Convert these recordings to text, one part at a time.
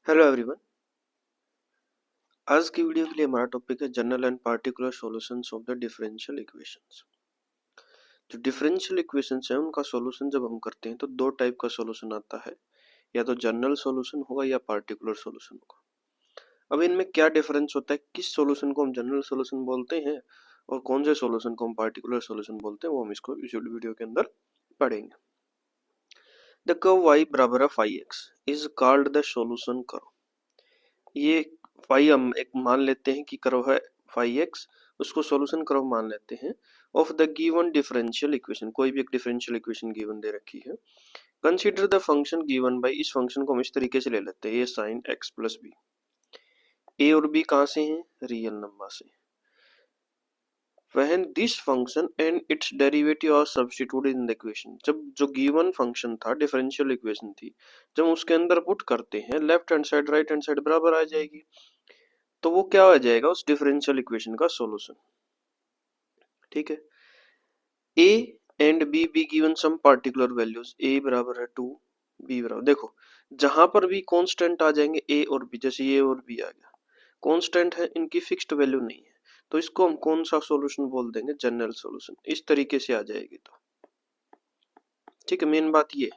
Hello everyone. आज की video के लिए हमारा टॉपिक है general and particular solutions of the differential equations. जो डिफरेंशियल इक्वेशंस हैं उनका सॉल्यूशन जब हम करते हैं तो दो टाइप का सॉल्यूशन आता है, या तो जनरल सॉल्यूशन होगा या पार्टिकुलर सॉल्यूशन होगा। अब इनमें क्या डिफरेंस होता है, किस सॉल्यूशन को हम जनरल सॉल्यूशन बोलते हैं और कौन से सॉल्यूशन को हम पार्टिकुलर सॉल्यूशन बोलते हैं, वो हम इसको इस वीडियो के अंदर पढ़ेंगे। द कर्व y बराबर है phi x is called the solution curve. ये फाई हम एक मान लेते हैं कि कर्व है फाई एक्स, उसको सॉल्यूशन कर्व मान लेते हैं of the given differential equation. कोई भी एक डिफरेंशियल इक्वेशन गिवन दे रखी है। Consider the function given by, इस फंक्शन को हम इस तरीके से ले लेते हैं, A sine x plus B. A और बी कहाँ से हैं? रियल नंबर से। When this function and its derivative are substituted in the equation, जब जो गिवन फंक्शन था डिफरेंशियल इक्वेशन थी, जब उसके अंदर पुट करते हैं left hand side right hand side बराबर आ जाएगी, तो वो क्या हो जाएगा? उस डिफरेंशियल इक्वेशन का सॉल्यूशन। ठीक है। A and B B given some particular values, A बराबर है 2, बी बराबर, देखो जहां पर भी कांस्टेंट आ जाएंगे ए और बी, जैसे ए और बी आ गया, कांस्टेंट है, इनकी फिक्स्ड वैल्यू नहीं है, तो इसको हम कौन सा सॉल्यूशन बोल देंगे? General solution. इस तरीके से आ जाएगी तो ठीक है, मेन बात ये।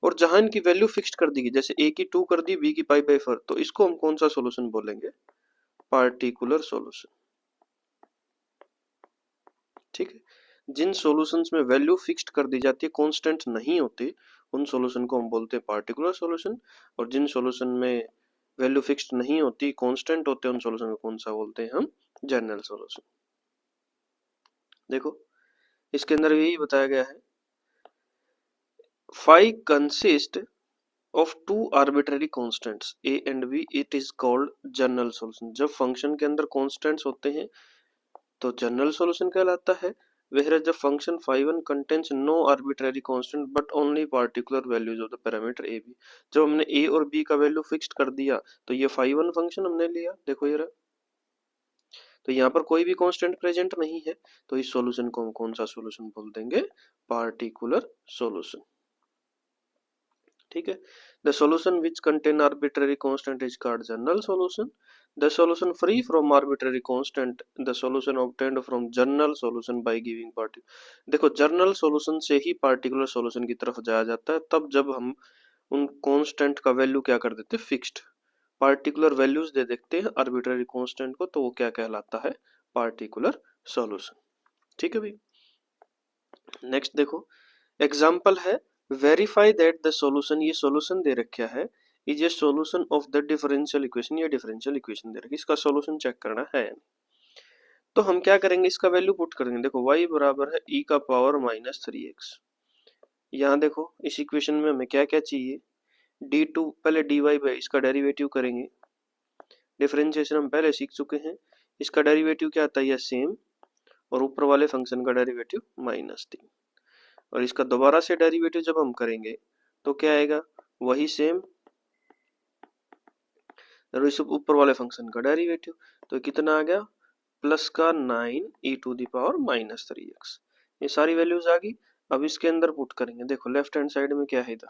और जहां इनकी वैल्यू फिक्स्ड कर दी गई, जैसे ए की 2 कर दी, बी की पाई बाई 4, तो इसको हम कौन सा सॉल्यूशन बोलेंगे? Particular solution. ठीक है। जिन सॉल्यूशंस में वैल्यू फिक्स्ड कर दी जाती है, कांस्टेंट नहीं होते, उन सॉल्यूशन को हम बोलते हैं पार्टिकुलर सॉल्यूशन। और जिन सॉल्यूशन में वैल्यू फिक्स्ड नहीं होती, कांस्टेंट होते हैं, उन सॉल्यूशन को कौन सा बोलते हैं हम? General solution. देखो इसके अंदर यही बताया गया है, phi consist of two arbitrary constants a and b, it is called general solution। जब फंक्शन के अंदर कांस्टेंट्स होते हैं तो जनरल सॉल्यूशन कहलाता है। वह जब function phi1 contains no arbitrary constant but only particular values of the parameter a b, जब हमने a और b का वैल्यू फिक्स्ड कर दिया तो ये phi1 फंक्शन हमने लिया, देखो ये रहा, तो यहाँ पर कोई भी कांस्टेंट प्रेजेंट नहीं है, तो इस सॉल्यूशन को हम कौन सा सॉल्यूशन बोल देंगे? Particular solution. ठीक है। The solution which contain arbitrary constant is called general solution. The solution free from arbitrary constant, the solution obtained from general solution by giving party. देखो जनरल सॉल्यूशन से ही पार्टिकुलर सॉल्यूशन की तरफ जाया जाता है, तब जब हम उन कांस्टेंट का वैल्यू क्या कर देते हैं? फिक्स्ड। पार्टिकुलर वैल्यूज दे देते हैं आर्बिट्ररी कांस्टेंट को, तो वो क्या कहलाता है? Particular solution. ठीक है भाई। नेक्स्ट देखो एग्जाम्पल है, वेरीफाई दैट द सॉल्यूशन, ये सॉल्यूशन दे रखा है, is a solution of the differential equation. ये डिफरेंशियल इक्वेशन दे रखी है, इसका सॉल्यूशन चेक करना है। तो हम क्या करेंगे? इसका वैल्यू पुट करेंगे। देखो y बराबर है e का पावर माइनस 3x। यहाँ देखो इस इक्वेशन में हमें क्या क्या चाहिए? d2, पहले dy बाई इसका डेरिवेटिव करेंगे। डिफरेंशिएशन हम पहले सीख चुके हैं, इसका डेरिवेटिव क्या आता है? सेम, और ऊपर वाले फंक्शन का डेरिवेटिव -3, और इसका दोबारा से डेरिवेटिव जब हम करेंगे तो क्या आएगा? वही सेम, और इस ऊपर वाले फंक्शन का डेरिवेटिव, तो कितना आ गया? प्लस का 9e⁻³ ये सारी वैल्यूज आ गई। अब इसके अंदर पुट करेंगे, देखो लेफ्ट हैंड साइड में क्या है? इधर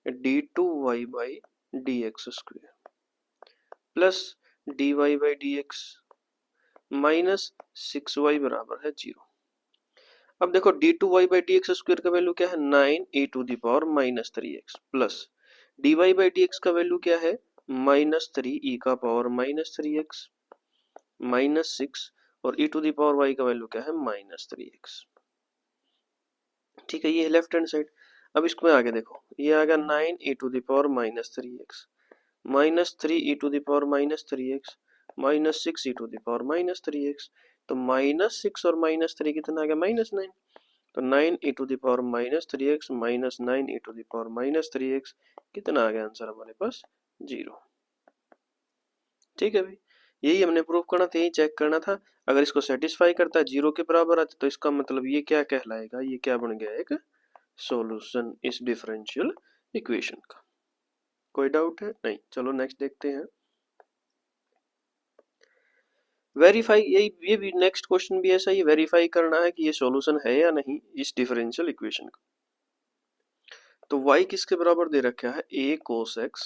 d2y/dx² plus dy/dx minus 6y बराबर है 0। अब देखो d2y/dx² का वैल्यू क्या है? 9e⁻³ प्लस dy/dx का वैल्यू क्या है? -3e⁻³ माइनस 6, और e⁻y का वैल्यू क्या है? -3x। ठीक है, ये है लेफ्ट हैंड साइड। अब इसको आगे देखो, ये आ गया 9e⁻³ minus 3e⁻³ minus 6e⁻³ तो -6 और -3 कितना आ गया? -9। तो 9e⁻³ माइनस 9e⁻³ कितना आ गया आंसर हमारे पास? 0। ठीक है भाई, यही हमने प्रूव करना था, यही चेक करना था। अगर इसको सेटिस्फाई करता है, 0 के बराबर आता, तो इसका मतलब ये क्या कहलाएगा? ये क्या बन गया? एक सॉल्यूशन इस डिफरेंशियल इक्वेशन का। कोई डाउट है? नहीं। चलो नेक्स्ट देखते हैं। वेरीफाई, ये भी नेक्स्ट क्वेश्चन भी ऐसा ही वेरीफाई करना है कि ये सॉल्यूशन है या नहीं इस डिफरेंशियल इक्वेशन का। तो y किसके बराबर दे रखा है, a cos x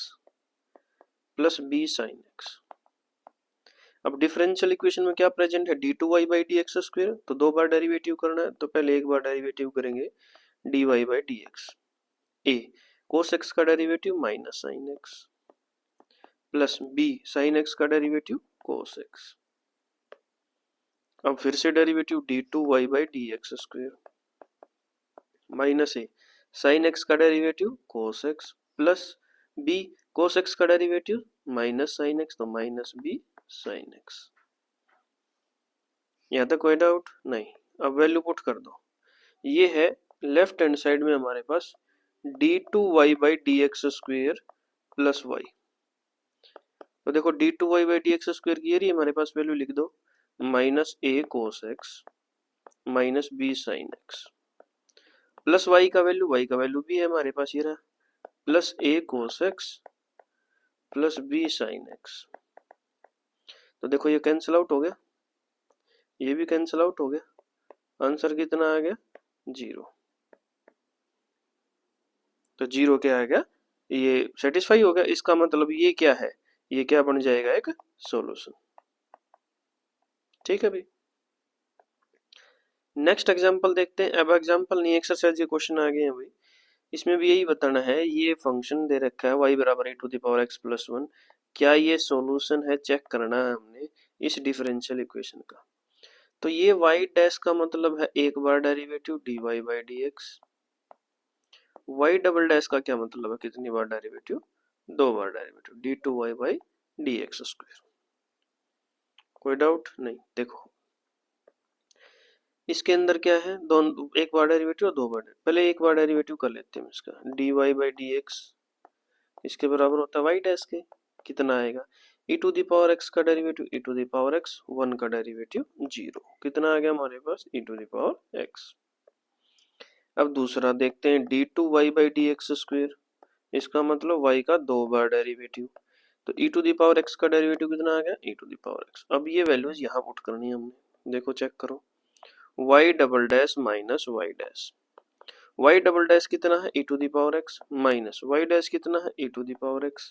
plus b sin x। अब डिफरेंशियल इक्वेशन में क्या प्रेजेंट है, d2y by D x square, तो दो बार डेरिवेटिव करना है, तो पहले एक बार डेरिवेटिव करेंगे dy by D x, a cos x का derivative minus sin x plus b sin x का डेरिवेटिव cos x। अब फिर से derivative d2y by D x square minus a sin x का derivative cos x plus b cos x का derivative minus sin x, तो minus b sin x। यहाँ तक कोई डाउट नहीं। अब वैल्यू पुट कर दो, ये है लेफ्ट हैंड साइड में हमारे पास d2y by D x square plus y। तो देखो d2y by D x square की ये हमारे पास वैल्यू लिख दो, minus a cos x minus b sin x plus y का वैल्यू भी है हमारे पास, ये रहा plus a cos x plus b sin x। तो देखो ये कैंसिल आउट हो गया, ये भी कैंसिल आउट हो गया, आंसर कितना आ गया, 0। तो 0 क्या आ गया, ये सेटिस्फाई हो गया। इसका मतलब ये क्या है, ये क्या बन जाएगा, एक सॉल्यूशन। ठीक है भाई, नेक्स्ट एग्जांपल देखते हैं। अब एग्जांपल नहीं, एक्सरसाइज के क्वेश्चन आ गए हैं भाई। इसमें भी यही बताना है, ये फंक्शन दे रखा है y बराबर e to the power x plus 1, क्या ये सॉल्यूशन है, चेक करना है हमने इस डिफरेंशियल इक्वेशन का। तो ये y डैश का मतलब है एक बार derivative dy by D X, y double dash का क्या मतलब है, कितनी बार डेरिवेटिव, दो बार derivative d2y by D X square. कोई डाउट नहीं। देखो इसके अंदर क्या है, दोनों एक बार डेरिवेटिव और दो बार डेरिवेटिव। पहले एक बार डेरिवेटिव कर लेते हैं इसका, dy बाई डी एक्स इसके बराबर होता है y डैश के, कितना आएगा, e to the power x का derivative e to the power x 1 का डेरिवेटिव 0, कितना आ गया हमारे पास e to the power x। अब दूसरा देखते हैं d2y by D x square, इसका मतलब y का दो बार डेरिवेटिव, तो e to the power x का डेरिवेटिव कितना आ गया, e to the power x। अब ये वैल्यूज यहाँ पुट करनी है हमने, देखो चेक करो, y double dash minus y dash, y double dash कितना है e to the power x minus y dash कितना है e to the power x,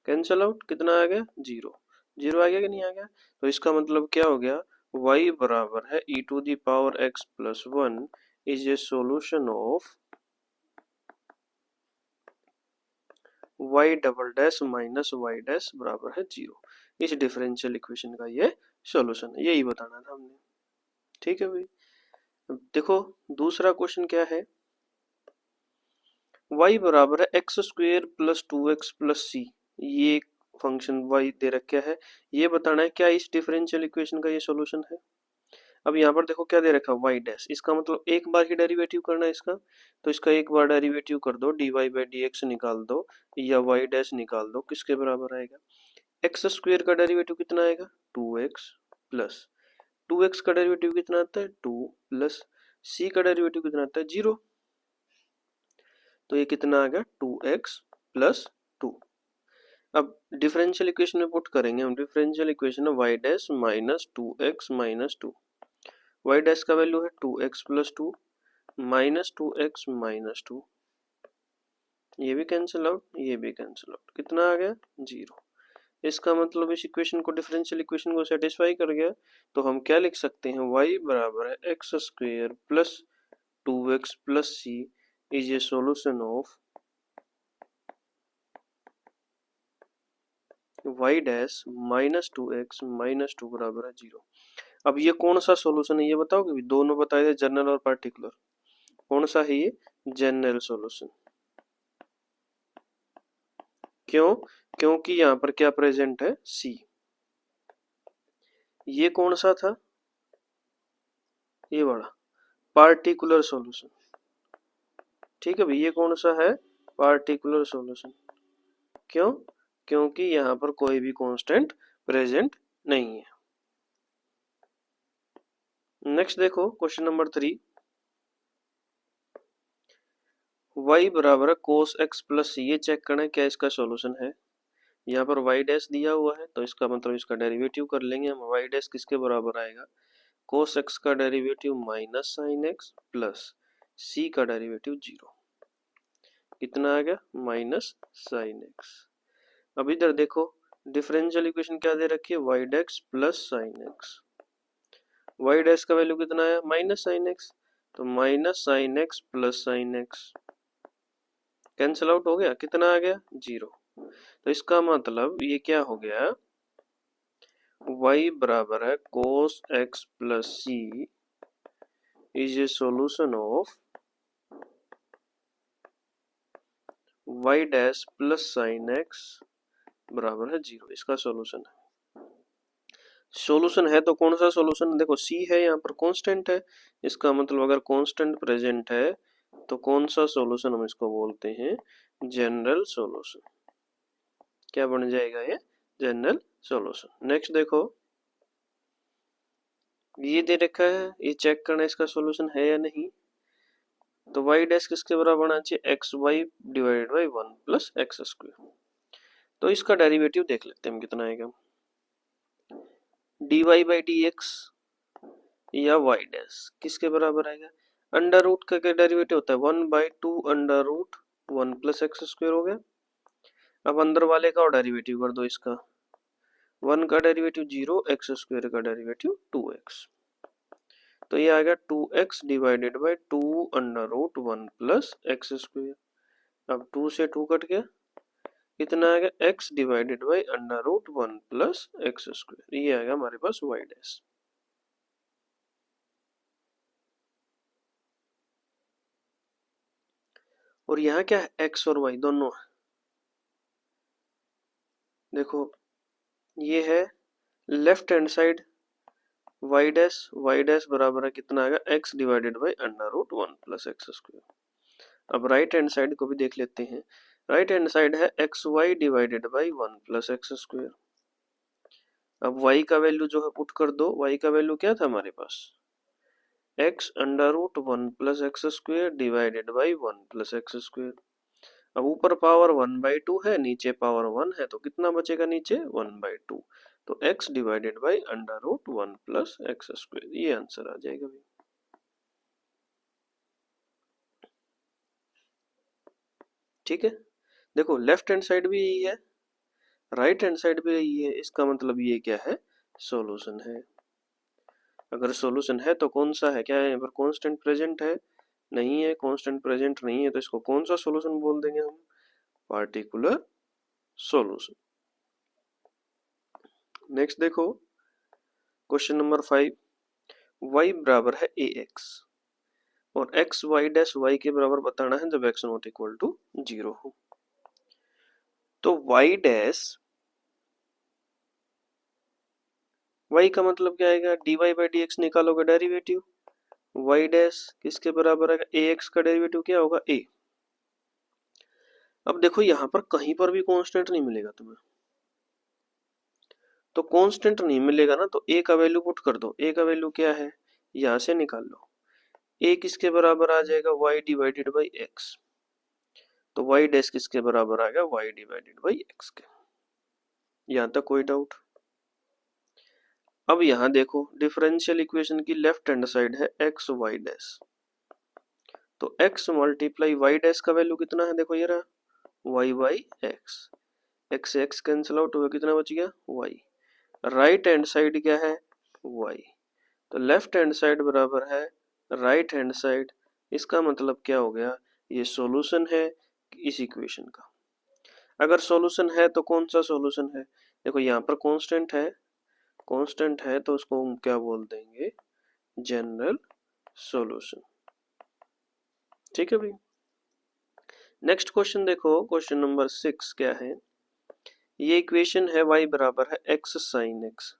cancel out, कितना आ गया, 0। 0 आ गया कि नहीं आ गया, तो इसका मतलब क्या हो गया, y बराबर है e to the power x plus 1 is a solution of y double dash minus y dash बराबर है 0। इस डिफरेंशियल इक्वेशन का ये सॉल्यूशन है, यही बताना था हमने। ठीक है भाई, अब देखो दूसरा क्वेश्चन क्या है, y बराबर है x square plus 2x plus C, ये फंक्शन y दे रखा है, ये बताना है क्या इस डिफरेंशियल इक्वेशन का ये सॉल्यूशन है। अब यहाँ पर देखो क्या दे रखा है, y डैश, इसका मतलब एक बार ही डेरिवेटिव करना है इसका, तो इसका एक बार डेरिवेटिव कर दो, dy बाई डी एक्स निकाल दो या y डैश निकाल दो, किसके बराबर आएगा, एक्स स्क्वेयर का डेरिवेटिव कितना आएगा, 2x प्लस 2x का डेरिवेटिव कितना आता है, 2 प्लस c का डेरिवेटिव कितना आता है, 0। तो ये कितना आ गया, 2x प्लस 2। अब डिफरेंशियल इक्वेशन में पुट करेंगे हम, डिफरेंशियल इक्वेशन है y dash minus 2x minus 2, y dash का वैल्यू है 2x plus 2 minus 2x minus 2, ये भी कैंसिल आउट, ये भी कैंसिल आउट, कितना आ गया, 0। इसका मतलब इस इक्वेशन को, डिफरेंशियल इक्वेशन को सेटिस्फाई कर गया। तो हम क्या लिख सकते हैं, y बराबर है x square plus 2x plus C is a solution of y dash minus 2x minus 2 बराबर है 0। अब ये कौन सा सॉल्यूशन है, ये बताओगे भी, दोनों बताए थे जनरल और पार्टिकुलर, कौन सा है ये, जनरल सॉल्यूशन। क्यों, क्योंकि यहाँ पर क्या प्रेजेंट है, c। ये कौन सा था, ये वाला पार्टिकुलर सॉल्यूशन। ठीक है भाई, ये कौन सा है, पार्टिकुलर सॉल्यूशन। क्यों, क्योंकि यहाँ पर कोई भी कांस्टेंट प्रेजेंट नहीं है। नेक्स्ट देखो क्वेश्चन नंबर 3, y बराबर है cos x प्लस सी, ये चेक करना है क्या इसका सॉल्यूशन है। यहाँ पर y डैश दिया हुआ है, तो इसका मतलब इसका डेरिवेटिव कर लेंगे हम, y डैश किसके बराबर आएगा, cos x का derivative minus sin x plus c का डेरिवेटिव 0। कितना आ गया माइनस साइन एक्स। अब इधर देखो डिफरेंशियल इक्वेशन क्या दे रखी है y dash plus sine x. Y dash का वैल्यू कितना है माइनस साइन एक्स, तो minus sine x plus sine x cancel out हो गया, कितना आ गया जीरो। तो इसका मतलब ये क्या हो गया y बराबर है cos x plus C is a solution of y dash plus sine x बराबर है जीरो। इसका सोल्यूशन है। सोल्यूशन है तो कौन सा सोल्यूशन, देखो c है यहाँ पर कांस्टेंट है, इसका मतलब अगर कांस्टेंट प्रेजेंट है तो कौन सा सोल्यूशन हम इसको बोलते हैं जनरल सोल्यूशन। क्या बन जाएगा ये जनरल सोल्यूशन। नेक्स्ट देखो ये दे रखा है, ये चेक करना इसका सोल्यूशन है या नहीं। तो y डैश किसके बराबर आना चाहिए x y divided by one plus x square. तो इसका डेरिवेटिव देख लेते हैं हम कितना आएगा, dy बाई डी एक्स या y डैश किसके बराबर आएगा, अंडर रूट का क्या डेरिवेटिव होता है one by two under root one plus x square हो गया। अब अंदर वाले का और डेरिवेटिव कर दो, इसका वन का डेरिवेटिव जीरो, एक्स स्क्वायर का डेरिवेटिव टू एक्स, तो ये आ गया two x divided by two under root one plus x square. अब टू से टू कट गया, कितना आ गया x divided by under root one plus x square, ये आएगा हमारे पास y डैश। और यहाँ क्या है x और y दोनों है। देखो ये है left hand side y dash बराबर है कितना आएगा x divided by under root one plus x square. अब राइट हैंड साइड को भी देख लेते हैं, राइट हैंड साइड है x y divided by one plus x square. अब y का वैल्यू जो है पुट कर दो, y का वैल्यू क्या था हमारे पास x under root one plus x square divided by one plus x square. अब ऊपर पावर वन बाई टू है, नीचे पावर वन है, तो कितना बचेगा नीचे वन बाई टू, तो x divided by under root one plus x square, ये आंसर आ जाएगा भाई। ठीक है, देखो लेफ्ट हैंड साइड भी यही है, राइट हैंड साइड भी यही है, इसका मतलब ये क्या है सॉल्यूशन है। अगर सॉल्यूशन है तो कौन सा है, क्या है यहाँ पर कांस्टेंट प्रेजेंट है, नहीं है, कांस्टेंट प्रेजेंट नहीं है, तो इसको कौन सा सॉल्यूशन बोल देंगे हम पार्टिकुलर सॉल्यूशन। नेक्स्ट देखो क्वेश्चन नंबर 5, y बराबर है ax और x y डैश y के बराबर बताना है जब x not equal to zero हो। तो y डैश y का मतलब क्या आएगा dy बाई डी एक्स निकालोगे डेरिवेटिव, y डैश किसके बराबर आएगा ax का डेरिवेटिव क्या होगा a। अब देखो यहाँ पर कहीं पर भी कांस्टेंट नहीं मिलेगा तुम्हें, तो कांस्टेंट नहीं मिलेगा ना, तो a का वैल्यू पुट कर दो, a का वैल्यू क्या है यहां से निकाल लो, a किसके बराबर आ जाएगा y डिवाइडेड बाई x, तो y डैश किसके बराबर आ गया y डिवाइडेड बाई x के। यहां तक कोई डाउट। अब यहां देखो डिफरेंशियल इक्वेशन की लेफ्ट हैंड साइड है x y डैश, तो x मल्टीप्लाई y डैश का वैल्यू कितना है, देखो ये रहा y बाई x, x से x कैंसिल आउट हुआ, कितना बच गया y। राइट हैंड साइड क्या है y, तो लेफ्ट हैंड साइड बराबर है राइट हैंड साइड, इसका मतलब क्या हो गया ये सॉल्यूशन है इस इक्वेशन का। अगर सॉल्यूशन है तो कौन सा सॉल्यूशन है, देखो यहाँ पर कांस्टेंट है, कांस्टेंट है तो उसको हम क्या बोल देंगे जनरल सॉल्यूशन। ठीक है भाई। नेक्स्ट क्वेश्चन देखो क्वेश्चन नंबर 6 क्या है, ये इक्वेशन है y बराबर है x साइन x,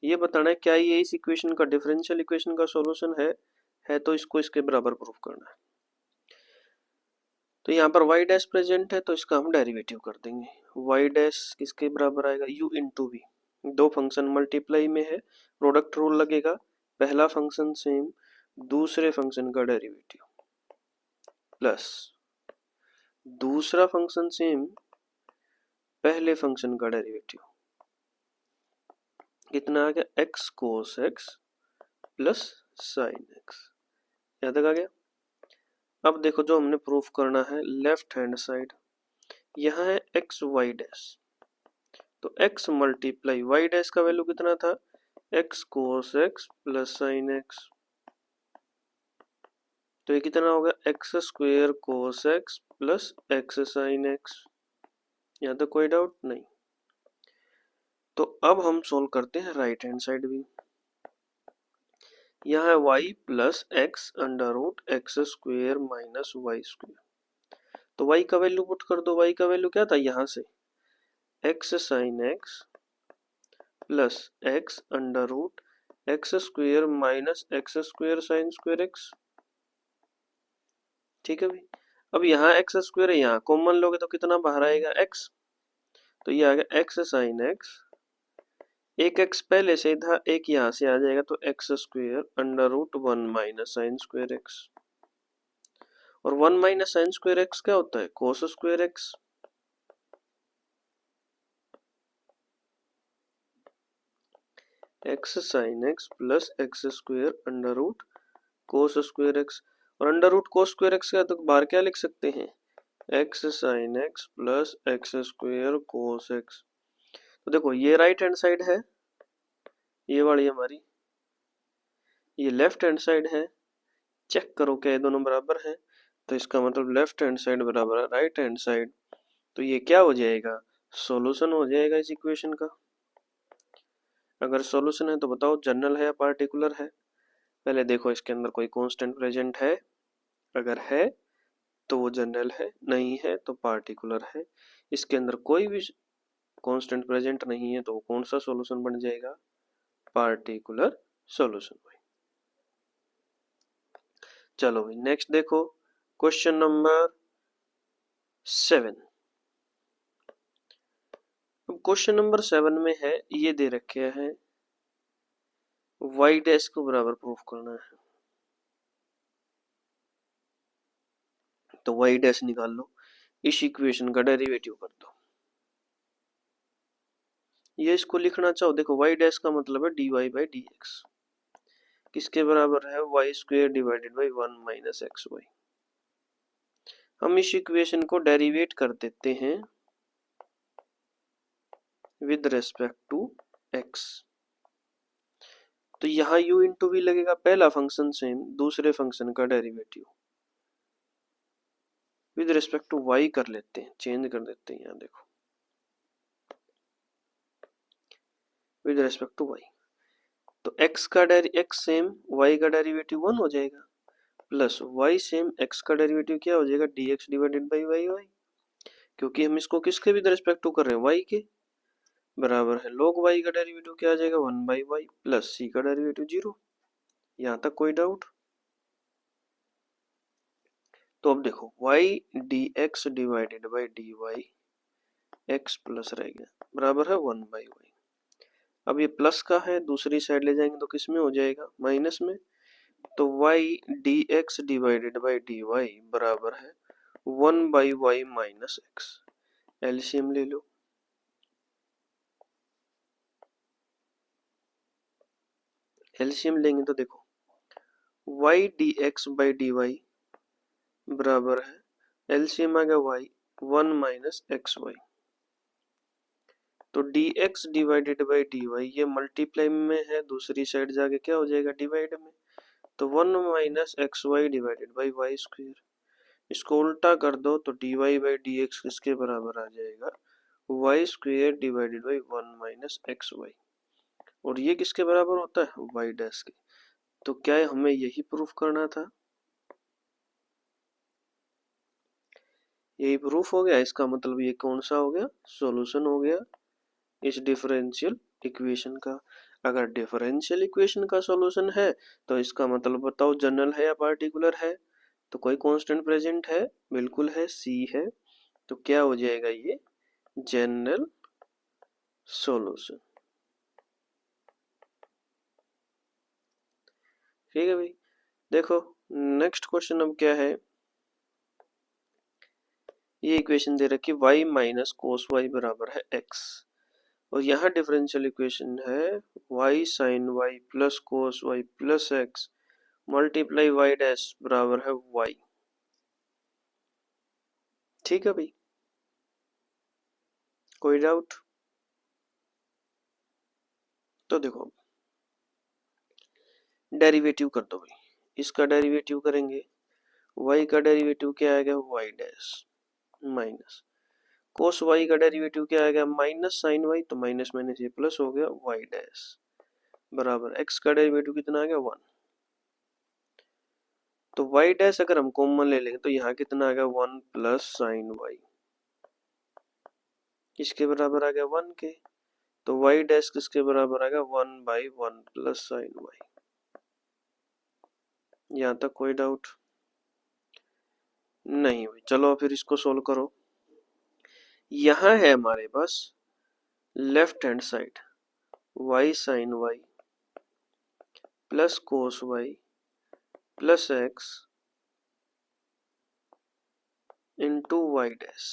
ये बताना है क्या ये इस इक्वेशन का डिफरेंशियल इक्वेशन का सॉल्यूशन है तो इसको इसके बराबर प्रूफ करना है। तो यहाँ पर y डैश प्रेजेंट है तो इसका हम डेरिवेटिव कर देंगे, y डैश किसके बराबर आएगा u इंटू वी, दो फंक्शन मल्टीप्लाई में है प्रोडक्ट रूल लगेगा, पहला फंक्शन सेम दूसरे फंक्शन का डेरिवेटिव प्लस दूसरा फंक्शन सेम पहले फंक्शन का डेरिवेटिव, कितना आ गया x cos x plus sine x, यहाँ तक आ गया। अब देखो जो हमने प्रूफ करना है लेफ्ट हैंड साइड, यहाँ है एक्स वाई डैश, तो एक्स मल्टीप्लाई वाई डैश का वैल्यू कितना था, x cos x plus sine x, तो ये कितना होगा x square cos x plus x sine x. यहाँ तक कोई डाउट नहीं। तो अब हम सोल्व करते हैं राइट हैंड साइड भी। यहाँ है y plus x under root x square minus y square, तो y का वैल्यू पुट कर दो। y का वैल्यू क्या था, यहाँ से x sine x plus x under root x square minus x square sine square x. ठीक है भाई, अब यहाँ एक्स स्क्वेयर है, यहाँ कॉमन लोगे तो कितना बाहर आएगा x, तो ये आ गया एक्स साइन एक्स, एक एक्स पहले से था, एक यहाँ से आ जाएगा, तो X square under root one minus sine square X, और one minus sine square X क्या होता है, cos square X. X sine x plus X square under root cos square X, और under root cos square X का तो बाहर क्या लिख सकते हैं, X sine x plus X square cos x. तो देखो ये राइट हैंड साइड है, ये वाली हमारी, ये लेफ्ट हैंड साइड है, चेक करो क्या ये दोनों बराबर है, तो इसका मतलब लेफ्ट हैंड साइड बराबर है राइट हैंड साइड, तो ये क्या हो जाएगा, सॉल्यूशन हो जाएगा इस इक्वेशन का। अगर सॉल्यूशन है तो बताओ जनरल है या पार्टिकुलर है। पहले देखो इसके अंदर कोई कांस्टेंट प्रेजेंट है, अगर है तो वो जनरल है, नहीं है तो पार्टिकुलर है। इसके अंदर कोई भी कांस्टेंट प्रेजेंट नहीं है तो वो कौन सा सॉल्यूशन बन जाएगा, पार्टिकुलर सॉल्यूशन भाई। चलो भाई नेक्स्ट देखो, क्वेश्चन नंबर 7। अब क्वेश्चन नंबर 7 में है, ये दे रखे हैं y डैश को बराबर प्रूफ करना है, तो y डैश निकाल लो, इस इक्वेशन का डेरिवेटिव कर दो। ये इसको लिखना चाहो, देखो y डैश का मतलब है dy बाई डी एक्स, किसके बराबर है, y square divided by one minus x y. हम इस इक्वेशन को डेरिवेट कर देते हैं विद रेस्पेक्ट टू x, तो यहाँ u इंटू भी लगेगा, पहला फंक्शन सेम, दूसरे फंक्शन का derivative with respect to y कर लेते हैं, चेंज कर देते हैं, यहाँ देखो विद रेस्पेक्ट टू y, तो x का x सेम y का डेरिवेटिव वन हो जाएगा, प्लस y सेम x का डेरिवेटिव क्या हो जाएगा, dx डिवाइडेड बाई y, क्योंकि हम इसको किसके विद रेस्पेक्ट टू कर रहे हैं, y के, बराबर है log y का डेरिवेटिव क्या आ जाएगा, one by y plus c का डेरिवेटिव जीरो। यहाँ तक कोई डाउट। तो अब देखो y dx divided by dy x plus रह गया, बराबर है वन बाई वाई। अब ये प्लस का है, दूसरी साइड ले जाएंगे तो किस में हो जाएगा, माइनस में, तो y dx divided by dy बराबर है one by y minus x. LCM ले लो, एलसीएम लेंगे तो देखो y dx बाई dy बराबर है, एलसीएम आ गया y one minus x y, तो dx डिवाइडेड बाई dy ये मल्टीप्लाई में है, दूसरी साइड जाके क्या हो जाएगा, डिवाइड में, तो one minus x y divided by y square. इसको उल्टा कर दो तो dy बाई डी एक्स किसके बराबर आ जाएगा, y square divided by one minus x y, और ये किसके बराबर होता है, वाई डैश के। तो क्या है, हमें यही प्रूफ करना था, यही प्रूफ हो गया, इसका मतलब ये कौन सा हो गया, सॉल्यूशन हो गया इस डिफरेंशियल इक्वेशन का। अगर डिफरेंशियल इक्वेशन का सॉल्यूशन है तो इसका मतलब बताओ जनरल है या पार्टिकुलर है, तो कोई कांस्टेंट प्रेजेंट है, बिल्कुल है, सी है, तो क्या हो जाएगा ये जनरल सॉल्यूशन। ठीक है भाई, देखो नेक्स्ट क्वेश्चन अब क्या है, ये इक्वेशन दे रखी y माइनस कोस वाई बराबर है x, और यहाँ डिफरेंशियल इक्वेशन है y sine y plus cos y plus x multiply y dash बराबर है y। ठीक है भाई, कोई डाउट? तो देखो डेरिवेटिव कर दो भाई, इसका डेरिवेटिव करेंगे, y का डेरिवेटिव क्या आएगा, y dash minus cos y का डेरिवेटिव क्या आएगा, माइनस साइन y, तो माइनस माइनस ये प्लस हो गया, y डैश बराबर x का डेरिवेटिव कितना आ गया 1। तो y डैश अगर हम कॉमन ले लेंगे तो यहाँ कितना आ गया 1 प्लस साइन y, किसके बराबर आ गया 1 के। तो y डैश किसके बराबर आ गया 1/1 प्लस साइन y। यहाँ तक कोई डाउट नहीं हुई? चलो फिर इसको सोल्व करो। यहाँ है हमारे पास left hand side y sine y plus cos y plus x into y dash.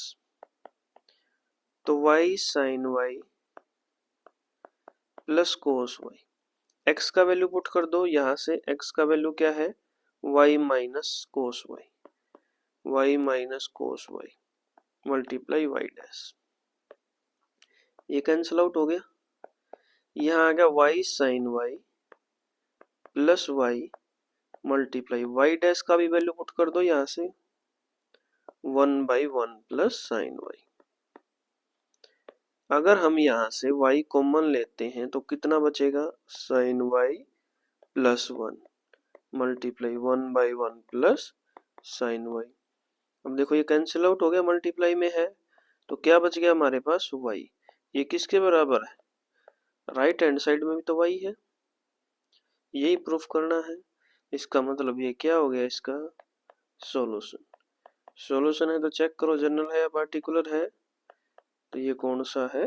तो y sine y plus cos y, x का वैल्यू पुट कर दो, यहाँ से x का वैल्यू क्या है y minus cos y minus cos y multiply y dash, ये कैंसिल आउट हो गया। यहाँ आ गया y sine y plus y multiply y dash का भी वैल्यू पुट कर दो, यहाँ से 1/1 प्लस साइन y। अगर हम यहाँ से y कॉमन लेते हैं तो कितना बचेगा, sine y plus 1 multiply 1/1 plus sine y। अब देखो ये कैंसिल आउट हो गया, मल्टीप्लाई में है, तो क्या बच गया हमारे पास y। ये किसके बराबर है, राइट हैंड साइड में भी तो y है, यही प्रूफ करना है। इसका मतलब ये क्या हो गया, इसका सॉल्यूशन। सॉल्यूशन है तो चेक करो जनरल है या पार्टिकुलर है, तो ये कौन सा है,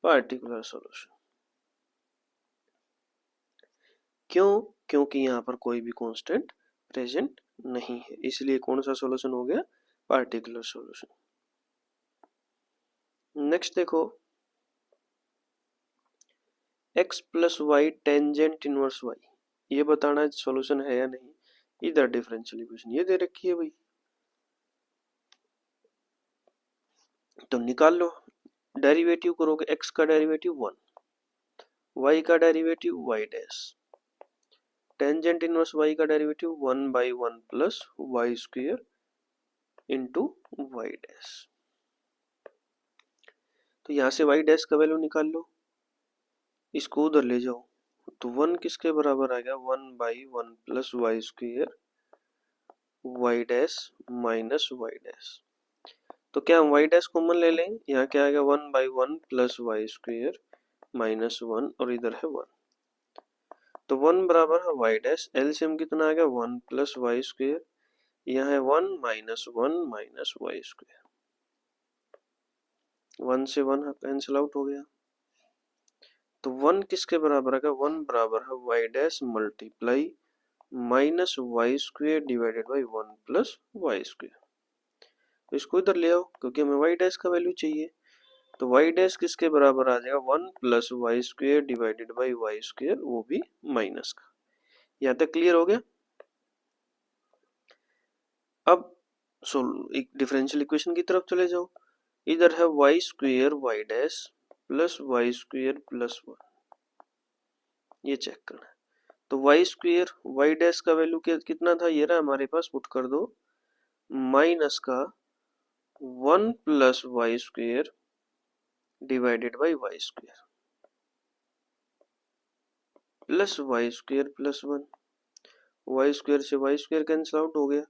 पार्टिकुलर सॉल्यूशन। क्यों, क्योंकि यहाँ पर कोई भी कांस्टेंट प्रेजेंट नहीं है, इसलिए कौन सा सॉल्यूशन हो गया, पार्टिकुलर सॉल्यूशन। नेक्स्ट देखो x plus y tangent inverse y, ये बताना सॉल्यूशन है या नहीं। इधर डिफरेंशियल इक्वेशन ये दे रखी है भाई, तो निकाल लो। डेरिवेटिव करोगे x का डेरिवेटिव 1, y का derivative y dash, tangent inverse y का derivative 1/1 plus y square into y dash. तो यहाँ से y डैश का वैल्यू निकाल लो, इसको उधर ले जाओ, तो 1 किसके बराबर आ गया 1/1 plus y square y dash minus y dash. तो क्या हम y डैश कॉमन ले लें, यहाँ क्या आ गया 1/1 प्लस वाई स्क्वायर माइनस 1 और इधर है 1, तो 1 बराबर है y डैश, एलसीएम कितना आ गया 1 प्लस वाई स्क्वायर, यहाँ है 1 माइनस 1 माइनस वाई स्क्वायर, 1 से 1 कैंसिल आउट हो गया। तो 1 किसके बराबर आ गया, 1 बराबर है y dash multiply minus y square divided by 1 plus y square. तो इसको इधर ले आओ क्योंकि हमें y डैश का वैल्यू चाहिए, तो y डैश किसके बराबर आ जाएगा 1 plus y square divided by y square, वो भी माइनस का। यहाँ तक क्लियर हो गया। अब एक डिफरेंशियल इक्वेशन की तरफ चले जाओ, इधर है y square y dash plus y square plus 1, ये चेक करना है। तो वाई स्क्वायर वाई डैश का वैल्यू कितना था, ये रहा हमारे पास, पुट कर दो माइनस का 1 plus y square divided by y square plus y square plus 1, y square से वाई स्क्वायर कैंसिल आउट हो गया,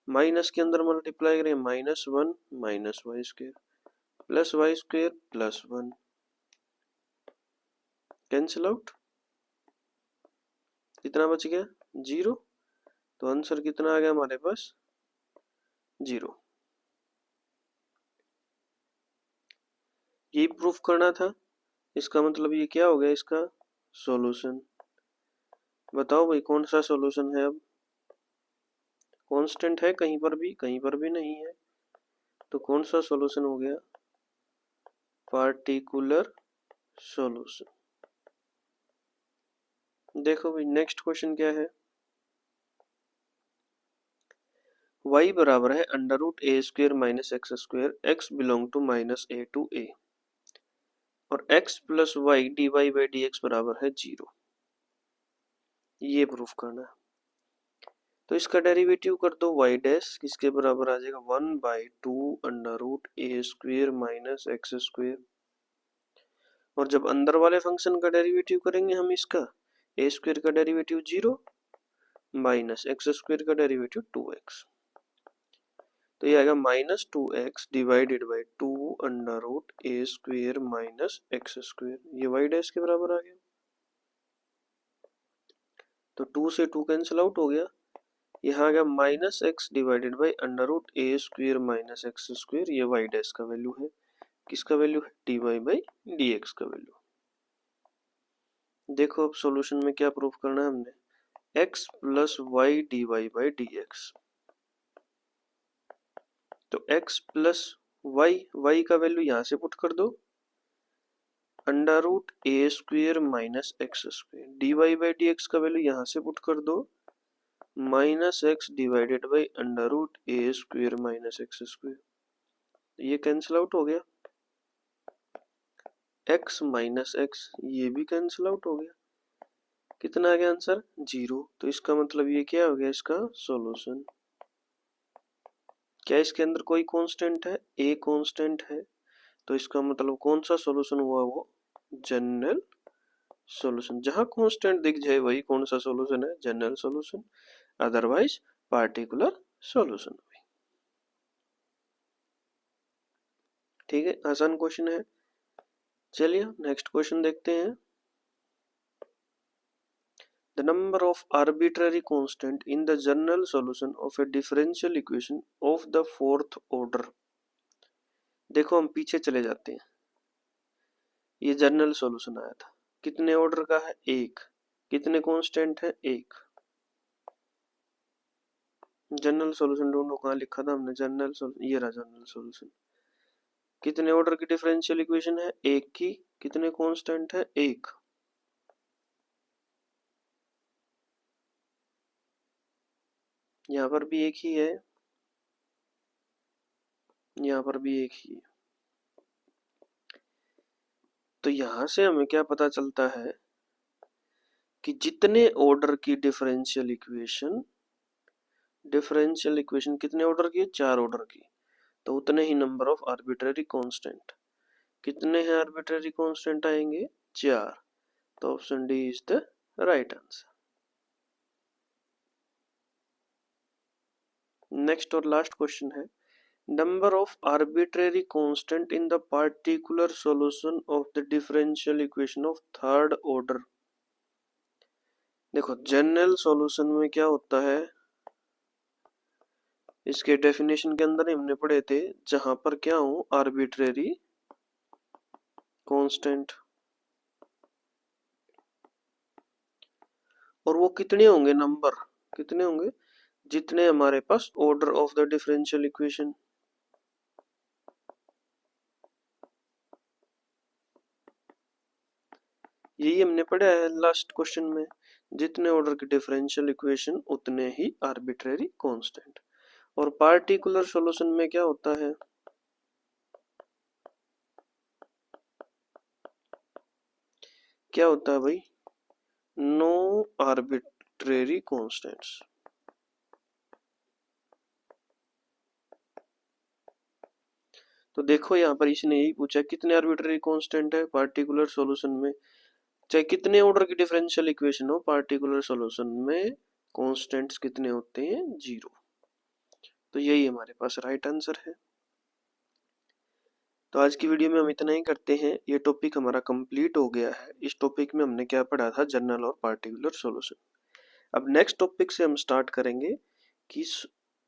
माइनस के अंदर मल्टीप्लाई करें -1 minus y square plus 1 cancel out, कितना बच गया 0, तो आंसर कितना आ गया हमारे पास 0। यही प्रूफ करना था, इसका मतलब ये क्या हो गया, इसका सॉल्यूशन। बताओ भाई कौन सा सॉल्यूशन है, अब कांस्टेंट है कहीं पर भी नहीं है, तो कौन सा सॉल्यूशन हो गया, पार्टिकुलर सॉल्यूशन। देखो भाई नेक्स्ट क्वेश्चन क्या है, y बराबर है under root A square minus x square, X belong to minus A to A, और x plus Y D Y by D X बराबर है 0। ये प्रूफ करना है। तो इसका डेरिवेटिव कर दो y डैश, किसके बराबर आ जाएगा 1/2 अंडर रूट ए स्क्वेयर माइनस एक्स स्क्वेयर, और जब अंदर वाले फंक्शन का डेरिवेटिव करेंगे हम इसका, ए स्क्वेयर का डेरिवेटिव 0 माइनस एक्स स्क्वेयर का डेरिवेटिव 2x, तो ये आएगा -2x divided by 2 under root A square minus x square, ये y डैश के बराबर आ गया। तो 2 से 2 कैंसिल आउट हो गया, यहाँ आ गया -x divided by under root A square minus x square, ये y डैश का वैल्यू है, किसका वैल्यू है dy बाई dx का वैल्यू। देखो अब सॉल्यूशन में क्या प्रूफ करना है हमने, x plus Y D Y by D x, तो x प्लस वाई का वैल्यू यहाँ से पुट कर दो, under root A square minus x square, d Y by D x का वैल्यू यहाँ से पुट कर दो, minus x divided by under root A square minus x square, ये कैंसिल आउट हो गया, x माइनस एक्स ये भी कैंसिल आउट हो गया, कितना आ गया आंसर 0। तो इसका मतलब ये क्या हो गया, इसका सॉल्यूशन। क्या इसके अंदर कोई कांस्टेंट है, a कांस्टेंट है, तो इसका मतलब कौन सा सॉल्यूशन हुआ, वो जनरल सॉल्यूशन। जहां कांस्टेंट दिख जाए वही कौन सा सॉल्यूशन है, general solution, otherwise particular solution. ठीक है, आसान क्वेश्चन है। चलिए नेक्स्ट क्वेश्चन देखते हैं। The number of arbitrary constant in the general solution of a differential equation of the fourth order। देखो हम पीछे चले जाते हैं, ये जनरल सॉल्यूशन आया था, कितने ऑर्डर का है, एक, कितने कांस्टेंट है, एक। जनरल सॉल्यूशन ढूंढो, कहाँ लिखा था हमने जनरल सॉल्यूशन, ये रहा जनरल सॉल्यूशन। कितने ऑर्डर की डिफरेंशियल इक्वेशन है, एक की, कितने कांस्टेंट है, एक। यहाँ पर भी एक ही है, यहाँ पर भी एक ही है। तो यहां से हमें क्या पता चलता है कि जितने ऑर्डर की डिफरेंशियल इक्वेशन कितने ऑर्डर की है, 4 ऑर्डर की, तो उतने ही नंबर ऑफ आर्बिट्रेरी कांस्टेंट। कितने हैं आर्बिट्रेरी कांस्टेंट आएंगे, 4। तो option D is the right answer. Next और लास्ट क्वेश्चन है, number of arbitrary constant in the particular solution of the differential equation of third order. देखो जनरल सॉल्यूशन में क्या होता है, इसके डेफिनेशन के अंदर हमने पढ़े थे, जहां पर क्या हो आर्बिट्रेरी कांस्टेंट, और वो कितने होंगे, नंबर कितने होंगे, जितने हमारे पास order of the differential equation. यही हमने पढ़ा है लास्ट क्वेश्चन में, जितने ऑर्डर की डिफरेंशियल इक्वेशन उतने ही आर्बिट्रेरी कांस्टेंट। और पार्टिकुलर सॉल्यूशन में क्या होता है, क्या होता है भाई, नो आर्बिट्रेरी कांस्टेंट्स। तो देखो यहाँ पर इसने यही पूछा कितने आर्बिट्रेरी कांस्टेंट है पार्टिकुलर सॉल्यूशन में, चाहे कितने ऑर्डर की डिफरेंशियल इक्वेशन हो, पार्टिकुलर सॉल्यूशन में कांस्टेंट्स कितने होते हैं, 0। तो यही हमारे पास राइट आंसर है। तो आज की वीडियो में हम इतना ही करते हैं, ये टॉपिक हमारा कंप्लीट हो गया है। इस टॉपिक में हमने क्या पढ़ा था, जनरल और पार्टिकुलर सॉल्यूशन। अब नेक्स्ट टॉपिक से हम स्टार्ट करेंगे कि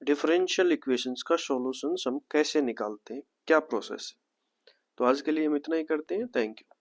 डिफरेंशियल इक्वेशंस का सॉल्यूशंस हम कैसे निकालते हैं, क्या प्रोसेस है। तो आज के लिए हम इतना ही करते हैं, थैंक यू।